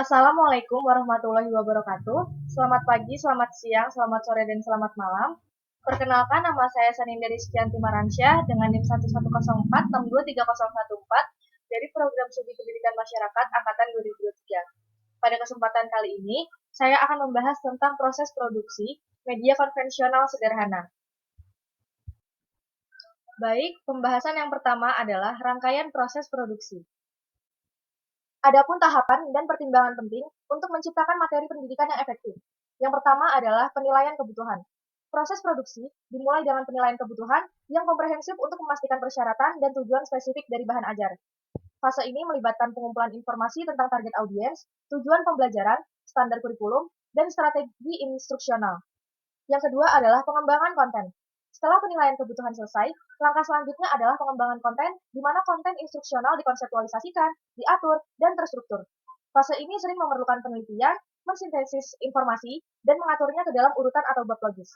Assalamualaikum warahmatullahi wabarakatuh. Selamat pagi, selamat siang, selamat sore, dan selamat malam. Perkenalkan, nama saya Saninda Rizkyanti Maransyah dengan NIM 11046230014 dari Program Studi Pendidikan Masyarakat Angkatan 2023. Pada kesempatan kali ini, saya akan membahas tentang proses produksi media konvensional sederhana. Baik, pembahasan yang pertama adalah rangkaian proses produksi. Adapun tahapan dan pertimbangan penting untuk menciptakan materi pendidikan yang efektif. Yang pertama adalah penilaian kebutuhan. Proses produksi dimulai dengan penilaian kebutuhan yang komprehensif untuk memastikan persyaratan dan tujuan spesifik dari bahan ajar. Fase ini melibatkan pengumpulan informasi tentang target audiens, tujuan pembelajaran, standar kurikulum, dan strategi instruksional. Yang kedua adalah pengembangan konten. Setelah penilaian kebutuhan selesai, langkah selanjutnya adalah pengembangan konten, di mana konten instruksional dikonseptualisasikan, diatur, dan terstruktur. Fase ini sering memerlukan penelitian, mensintesis informasi, dan mengaturnya ke dalam urutan atau bab logis.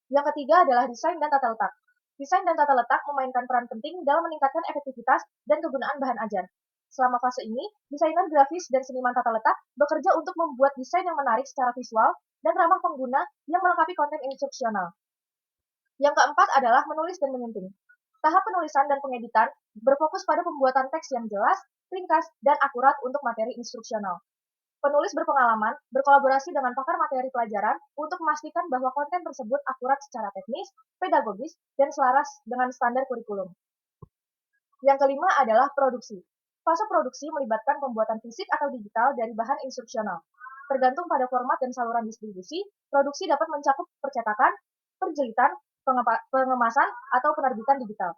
Yang ketiga adalah desain dan tata letak. Desain dan tata letak memainkan peran penting dalam meningkatkan efektivitas dan kegunaan bahan ajar. Selama fase ini, desainer grafis dan seniman tata letak bekerja untuk membuat desain yang menarik secara visual dan ramah pengguna yang melengkapi konten instruksional. Yang keempat adalah menulis dan menyunting. Tahap penulisan dan pengeditan berfokus pada pembuatan teks yang jelas, ringkas, dan akurat untuk materi instruksional. Penulis berpengalaman berkolaborasi dengan pakar materi pelajaran untuk memastikan bahwa konten tersebut akurat secara teknis, pedagogis, dan selaras dengan standar kurikulum. Yang kelima adalah produksi. Fase produksi melibatkan pembuatan fisik atau digital dari bahan instruksional. Tergantung pada format dan saluran distribusi, produksi dapat mencakup percetakan, perjilitan, pengemasan, atau penerbitan digital.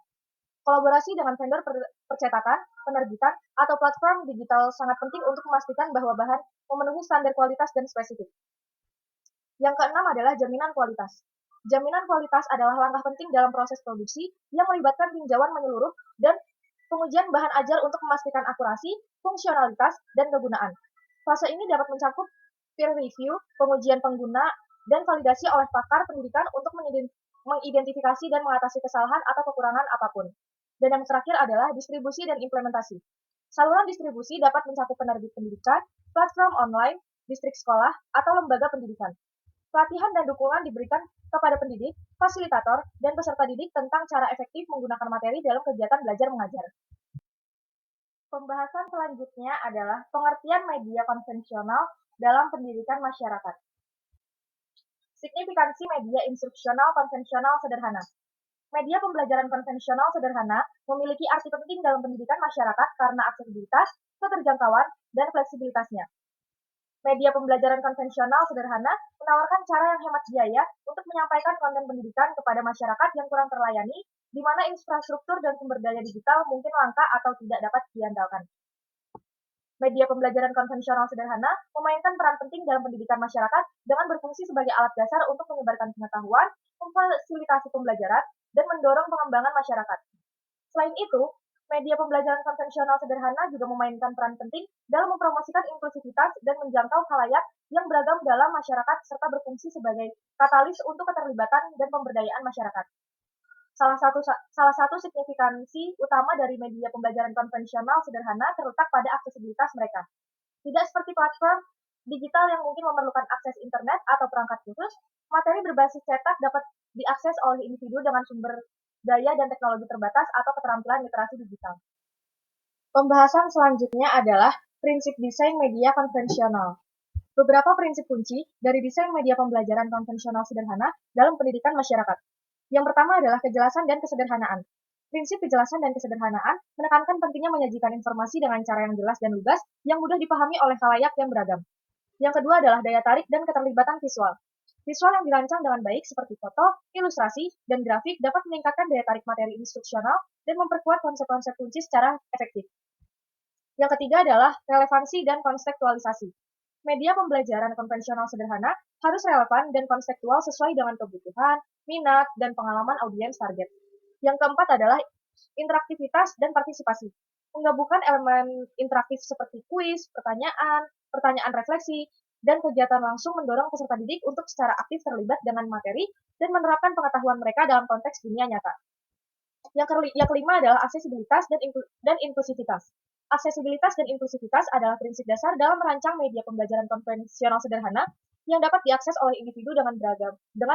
Kolaborasi dengan vendor percetakan, penerbitan, atau platform digital sangat penting untuk memastikan bahwa bahan memenuhi standar kualitas dan spesifik. Yang keenam adalah jaminan kualitas. Jaminan kualitas adalah langkah penting dalam proses produksi yang melibatkan tinjauan menyeluruh dan pengujian bahan ajar untuk memastikan akurasi, fungsionalitas, dan kegunaan. Fase ini dapat mencakup peer review, pengujian pengguna, dan validasi oleh pakar pendidikan untuk mengidentifikasi dan mengatasi kesalahan atau kekurangan apapun. Dan yang terakhir adalah distribusi dan implementasi. Saluran distribusi dapat mencakup penerbit pendidikan, platform online, distrik sekolah, atau lembaga pendidikan. Pelatihan dan dukungan diberikan kepada pendidik, fasilitator, dan peserta didik tentang cara efektif menggunakan materi dalam kegiatan belajar mengajar. Pembahasan selanjutnya adalah pengertian media konvensional dalam pendidikan masyarakat. Signifikansi media instruksional konvensional sederhana. Media pembelajaran konvensional sederhana memiliki arti penting dalam pendidikan masyarakat karena aksesibilitas, keterjangkauan, dan fleksibilitasnya. Media pembelajaran konvensional sederhana menawarkan cara yang hemat biaya untuk menyampaikan konten pendidikan kepada masyarakat yang kurang terlayani, di mana infrastruktur dan sumber daya digital mungkin langka atau tidak dapat diandalkan. Media pembelajaran konvensional sederhana memainkan peran penting dalam pendidikan masyarakat dengan berfungsi sebagai alat dasar untuk menyebarkan pengetahuan, memfasilitasi pembelajaran, dan mendorong pengembangan masyarakat. Selain itu, media pembelajaran konvensional sederhana juga memainkan peran penting dalam mempromosikan inklusivitas dan menjangkau khalayak yang beragam dalam masyarakat serta berfungsi sebagai katalis untuk keterlibatan dan pemberdayaan masyarakat. Salah satu signifikansi utama dari media pembelajaran konvensional sederhana terletak pada aksesibilitas mereka. Tidak seperti platform digital yang mungkin memerlukan akses internet atau perangkat khusus, materi berbasis cetak dapat diakses oleh individu dengan sumber daya dan teknologi terbatas atau keterampilan literasi digital. Pembahasan selanjutnya adalah prinsip desain media konvensional. Beberapa prinsip kunci dari desain media pembelajaran konvensional sederhana dalam pendidikan masyarakat. Yang pertama adalah kejelasan dan kesederhanaan. Prinsip kejelasan dan kesederhanaan menekankan pentingnya menyajikan informasi dengan cara yang jelas dan lugas yang mudah dipahami oleh khalayak yang beragam. Yang kedua adalah daya tarik dan keterlibatan visual. Visual yang dirancang dengan baik seperti foto, ilustrasi, dan grafik dapat meningkatkan daya tarik materi instruksional dan memperkuat konsep-konsep kunci secara efektif. Yang ketiga adalah relevansi dan kontekstualisasi. Media pembelajaran konvensional sederhana harus relevan dan kontekstual sesuai dengan kebutuhan, minat, dan pengalaman audiens target. Yang keempat adalah interaktivitas dan partisipasi. Menggabungkan elemen interaktif seperti kuis, pertanyaan refleksi, dan kegiatan langsung mendorong peserta didik untuk secara aktif terlibat dengan materi dan menerapkan pengetahuan mereka dalam konteks dunia nyata. Yang kelima adalah aksesibilitas dan inklusivitas. Aksesibilitas dan inklusivitas adalah prinsip dasar dalam merancang media pembelajaran konvensional sederhana yang dapat diakses oleh individu dengan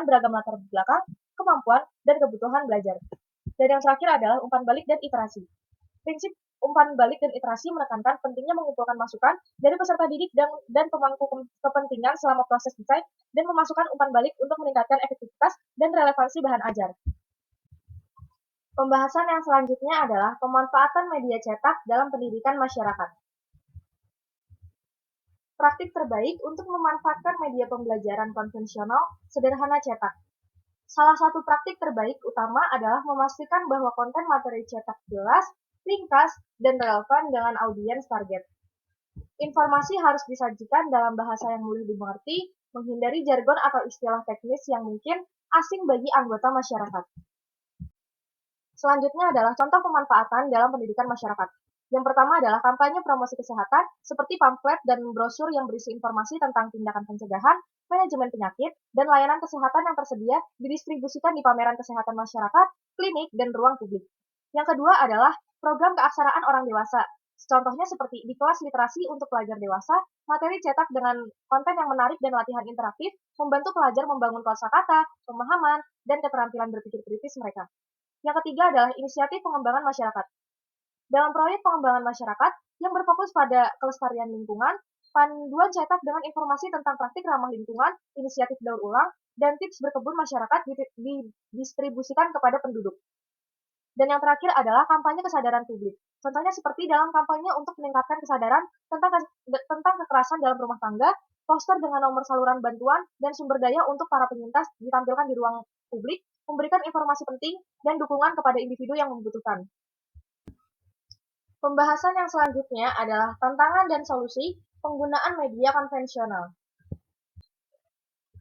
beragam latar belakang, kemampuan, dan kebutuhan belajar. Dan yang terakhir adalah umpan balik dan iterasi. Prinsip umpan balik dan iterasi menekankan pentingnya mengumpulkan masukan dari peserta didik dan pemangku kepentingan selama proses desain dan memasukkan umpan balik untuk meningkatkan efektivitas dan relevansi bahan ajar. Pembahasan yang selanjutnya adalah pemanfaatan media cetak dalam pendidikan masyarakat. Praktik terbaik untuk memanfaatkan media pembelajaran konvensional sederhana cetak. Salah satu praktik terbaik utama adalah memastikan bahwa konten materi cetak jelas, ringkas, dan relevan dengan audiens target. Informasi harus disajikan dalam bahasa yang mudah dimengerti, menghindari jargon atau istilah teknis yang mungkin asing bagi anggota masyarakat. Selanjutnya adalah contoh pemanfaatan dalam pendidikan masyarakat. Yang pertama adalah kampanye promosi kesehatan, seperti pamflet dan brosur yang berisi informasi tentang tindakan pencegahan, manajemen penyakit, dan layanan kesehatan yang tersedia didistribusikan di pameran kesehatan masyarakat, klinik, dan ruang publik. Yang kedua adalah program keaksaraan orang dewasa. Contohnya seperti di kelas literasi untuk pelajar dewasa, materi cetak dengan konten yang menarik dan latihan interaktif membantu pelajar membangun kosakata, pemahaman, dan keterampilan berpikir kritis mereka. Yang ketiga adalah inisiatif pengembangan masyarakat. Dalam proyek pengembangan masyarakat yang berfokus pada kelestarian lingkungan, panduan cetak dengan informasi tentang praktik ramah lingkungan, inisiatif daur ulang, dan tips berkebun masyarakat didistribusikan kepada penduduk. Dan yang terakhir adalah kampanye kesadaran publik. Contohnya seperti dalam kampanye untuk meningkatkan kesadaran tentang kekerasan dalam rumah tangga, poster dengan nomor saluran bantuan, dan sumber daya untuk para penyintas ditampilkan di ruang publik, memberikan informasi penting dan dukungan kepada individu yang membutuhkan. Pembahasan yang selanjutnya adalah tantangan dan solusi penggunaan media konvensional.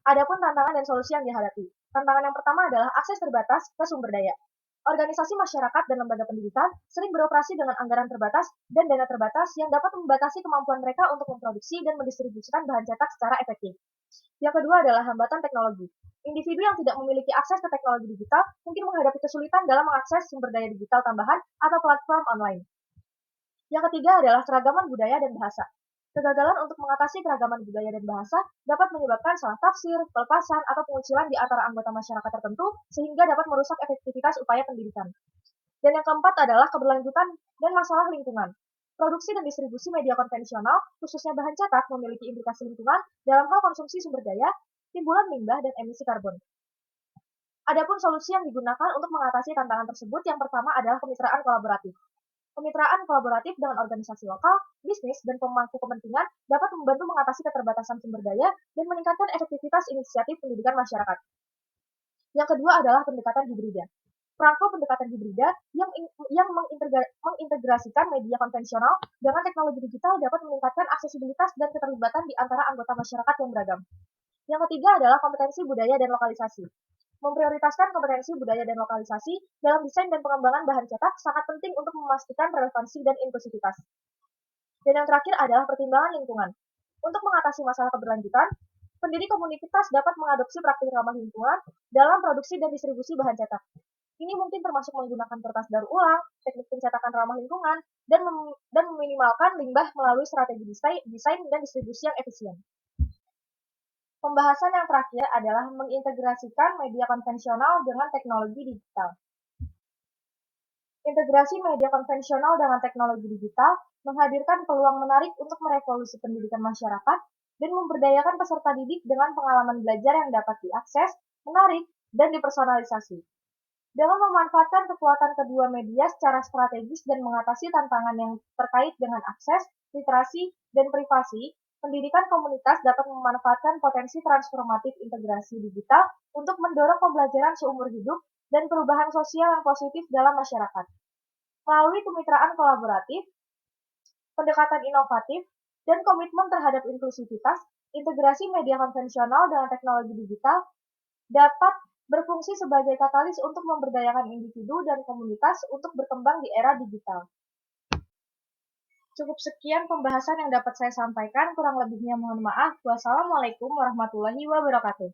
Adapun tantangan dan solusi yang dihadapi. Tantangan yang pertama adalah akses terbatas ke sumber daya. Organisasi masyarakat dan lembaga pendidikan sering beroperasi dengan anggaran terbatas dan dana terbatas yang dapat membatasi kemampuan mereka untuk memproduksi dan mendistribusikan bahan cetak secara efektif. Yang kedua adalah hambatan teknologi. Individu yang tidak memiliki akses ke teknologi digital mungkin menghadapi kesulitan dalam mengakses sumber daya digital tambahan atau platform online. Yang ketiga adalah keragaman budaya dan bahasa. Kegagalan untuk mengatasi keragaman budaya dan bahasa dapat menyebabkan salah tafsir, pelepasan, atau pengucilan di antara anggota masyarakat tertentu sehingga dapat merusak efektivitas upaya pendidikan. Dan yang keempat adalah keberlanjutan dan masalah lingkungan. Produksi dan distribusi media konvensional, khususnya bahan cetak, memiliki implikasi lingkungan dalam hal konsumsi sumber daya, timbulan limbah, dan emisi karbon. Adapun solusi yang digunakan untuk mengatasi tantangan tersebut yang pertama adalah kemitraan kolaboratif. Kemitraan kolaboratif dengan organisasi lokal, bisnis, dan pemangku kepentingan dapat membantu mengatasi keterbatasan sumber daya dan meningkatkan efektivitas inisiatif pendidikan masyarakat. Yang kedua adalah pendekatan hibrida. Perangko pendekatan hibrida yang mengintegrasikan media konvensional dengan teknologi digital dapat meningkatkan aksesibilitas dan keterlibatan di antara anggota masyarakat yang beragam. Yang ketiga adalah kompetensi budaya dan lokalisasi. Memprioritaskan kompetensi budaya dan lokalisasi dalam desain dan pengembangan bahan cetak sangat penting untuk memastikan relevansi dan inklusivitas. Dan yang terakhir adalah pertimbangan lingkungan. Untuk mengatasi masalah keberlanjutan, pendiri komunitas dapat mengadopsi praktik ramah lingkungan dalam produksi dan distribusi bahan cetak. Ini mungkin termasuk menggunakan kertas daur ulang, teknik pencetakan ramah lingkungan, dan meminimalkan limbah melalui strategi desain dan distribusi yang efisien. Pembahasan yang terakhir adalah mengintegrasikan media konvensional dengan teknologi digital. Integrasi media konvensional dengan teknologi digital menghadirkan peluang menarik untuk merevolusi pendidikan masyarakat dan memberdayakan peserta didik dengan pengalaman belajar yang dapat diakses, menarik, dan dipersonalisasi. Dengan memanfaatkan kekuatan kedua media secara strategis dan mengatasi tantangan yang terkait dengan akses, literasi, dan privasi, pendidikan komunitas dapat memanfaatkan potensi transformatif integrasi digital untuk mendorong pembelajaran seumur hidup dan perubahan sosial yang positif dalam masyarakat. Melalui kemitraan kolaboratif, pendekatan inovatif, dan komitmen terhadap inklusivitas, integrasi media konvensional dengan teknologi digital dapat berfungsi sebagai katalis untuk memberdayakan individu dan komunitas untuk berkembang di era digital. Cukup sekian pembahasan yang dapat saya sampaikan, kurang lebihnya mohon maaf. Wassalamualaikum warahmatullahi wabarakatuh.